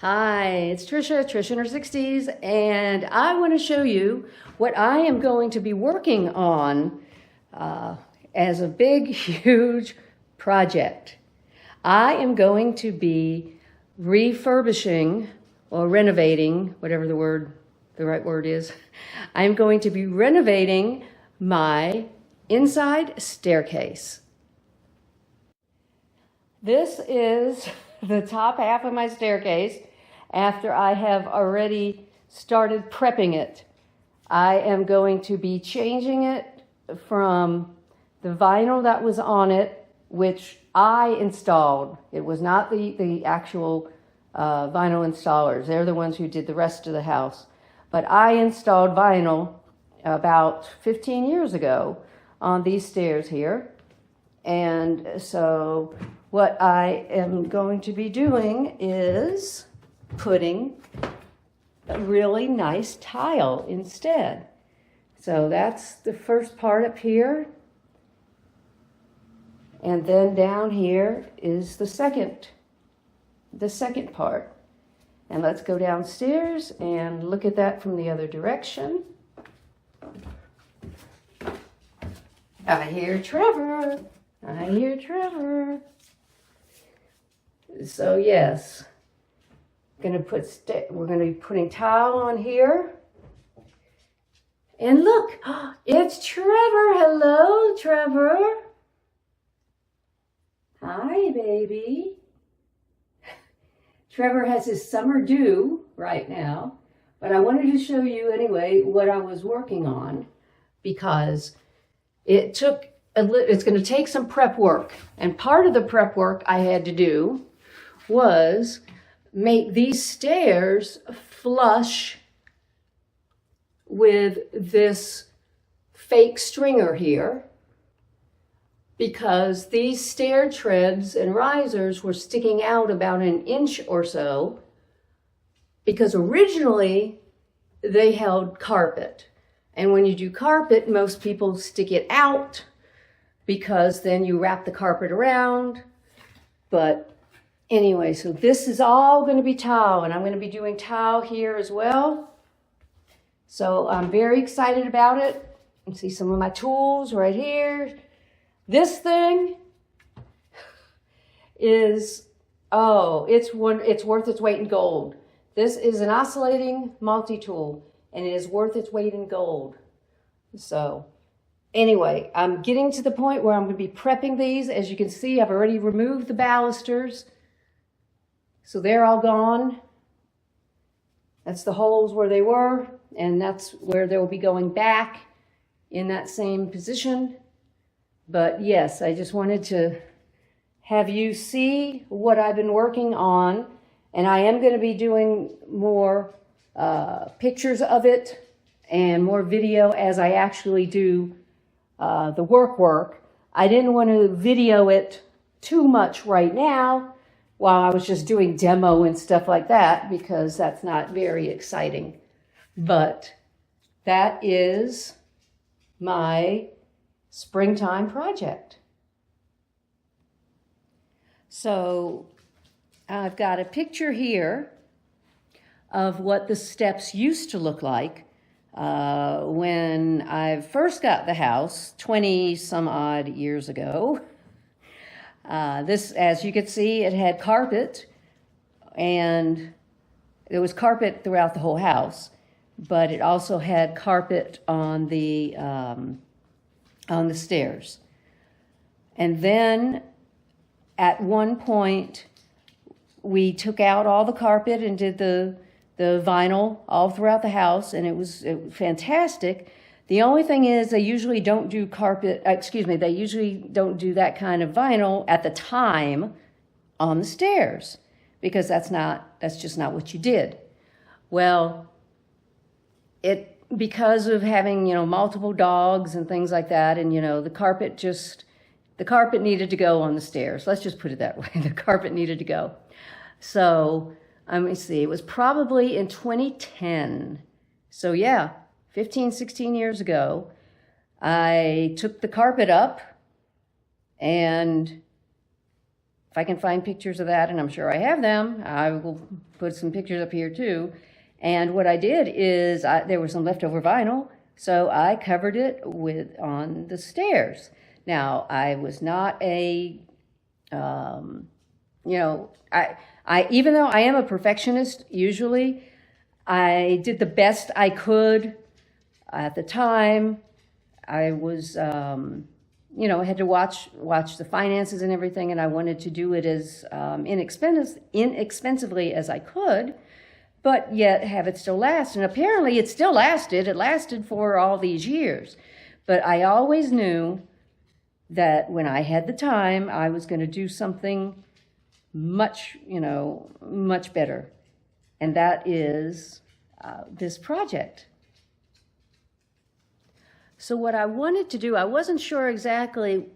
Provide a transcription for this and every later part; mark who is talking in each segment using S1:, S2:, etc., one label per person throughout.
S1: Hi, it's Trisha in her 60s, and I want to show you what I am going to be working on as a big, huge project. I am going to be refurbishing or renovating, whatever the right word is. I'm going to be renovating my inside staircase. This is the top half of my staircase after I have already started prepping it. I am going to be changing it from the vinyl that was on it, which I installed. It was not the actual vinyl installers. They're the ones who did the rest of the house. But I installed vinyl about 15 years ago on these stairs here. And so what I am going to be doing is putting a really nice tile instead. So that's the first part up here. And then down here is the second part. And let's go downstairs and look at that from the other direction. I hear Trevor. I hear Trevor. So yes, we're going to be putting tile on here. And look, it's Trevor. Hello, Trevor. Hi, baby. Trevor has his summer due right now, but I wanted to show you anyway what I was working on because it's going to take some prep work. And part of the prep work I had to do was make these stairs flush with this fake stringer here because these stair treads and risers were sticking out about an inch or so because originally they held carpet. And when you do carpet, most people stick it out because then you wrap the carpet around. But anyway, so this is all going to be tile, and I'm going to be doing tile here as well. So I'm very excited about it. You can see some of my tools right here. This thing is, it's worth its weight in gold. This is an oscillating multi-tool, and it is worth its weight in gold. So anyway, I'm getting to the point where I'm going to be prepping these. As you can see, I've already removed the balusters. So they're all gone. That's the holes where they were, and that's where they'll be going back in that same position. But yes, I just wanted to have you see what I've been working on, and I am going to be doing more pictures of it and more video as I actually do the work. I didn't want to video it too much right now while I was just doing demo and stuff like that because that's not very exciting. But that is my springtime project. So I've got a picture here of what the steps used to look like when I first got the house 20 some odd years ago. This, as you can see, it had carpet, and there was carpet throughout the whole house, but it also had carpet on the stairs. And then at one point, we took out all the carpet and did the vinyl all throughout the house, and it was fantastic. The only thing is they usually don't do they usually don't do that kind of vinyl at the time on the stairs because that's just not what you did. Well, because of having, multiple dogs and things like that, and, the carpet needed to go on the stairs. Let's just put it that way. The carpet needed to go. So, let me see, it was probably in 2010. So yeah, 15, 16 years ago, I took the carpet up and if I can find pictures of that, and I'm sure I have them, I will put some pictures up here too. And what I did is, there was some leftover vinyl, so I covered it on the stairs. Now, I was not a, even though I am a perfectionist usually, I did the best I could at the time. I was, I had to watch the finances and everything, and I wanted to do it as inexpensively as I could, but yet have it still last. And apparently it still lasted. It lasted for all these years. But I always knew that when I had the time, I was going to do something much better. And that is this project. So what I wanted to do, I wasn't sure exactly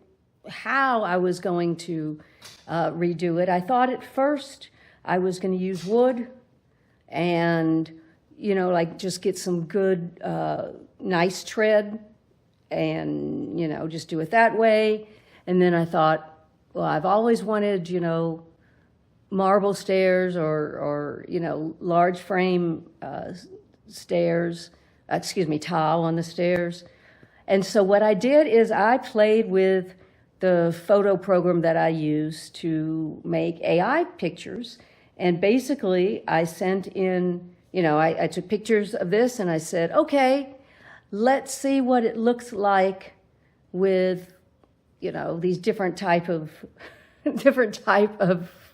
S1: how I was going to redo it. I thought at first I was going to use wood and, just get some good, nice tread and, just do it that way. And then I thought, well, I've always wanted, marble stairs or large frame stairs, tile on the stairs. And so what I did is I played with the photo program that I use to make AI pictures. And basically I sent in, I took pictures of this and I said, okay, let's see what it looks like with, these different type of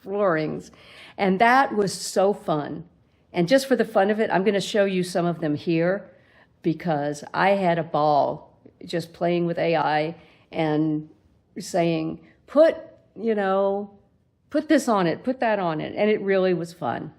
S1: floorings. And that was so fun. And just for the fun of it, I'm going to show you some of them here because I had a ball just playing with AI and saying, put this on it, put that on it. And it really was fun.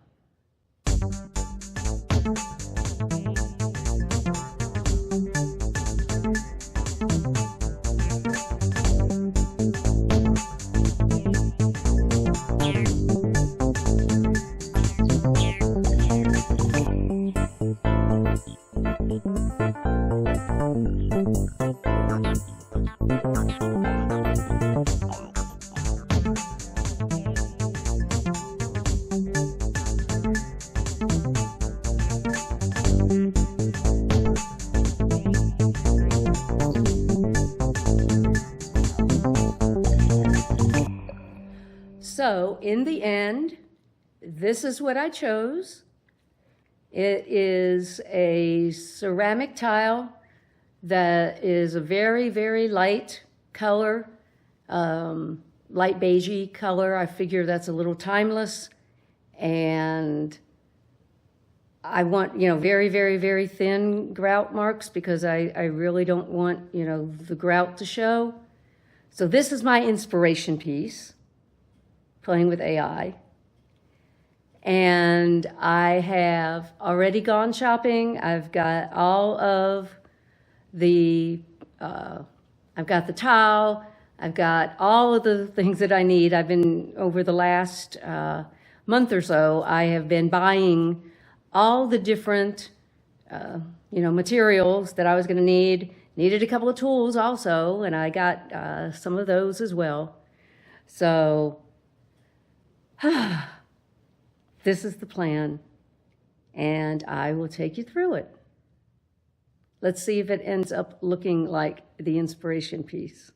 S1: So in the end, this is what I chose. It is a ceramic tile that is a very, very light color, light beigey color. I figure that's a little timeless. And I want, very, very, very thin grout marks because I really don't want, the grout to show. So this is my inspiration piece, playing with AI. And I have already gone shopping. I've got all of the, I've got the towel. I've got all of the things that I need. I've been, over the last month or so, I have been buying all the different, materials that I was going to need. Needed a couple of tools also, and I got some of those as well. So, this is the plan, and I will take you through it. Let's see if it ends up looking like the inspiration piece.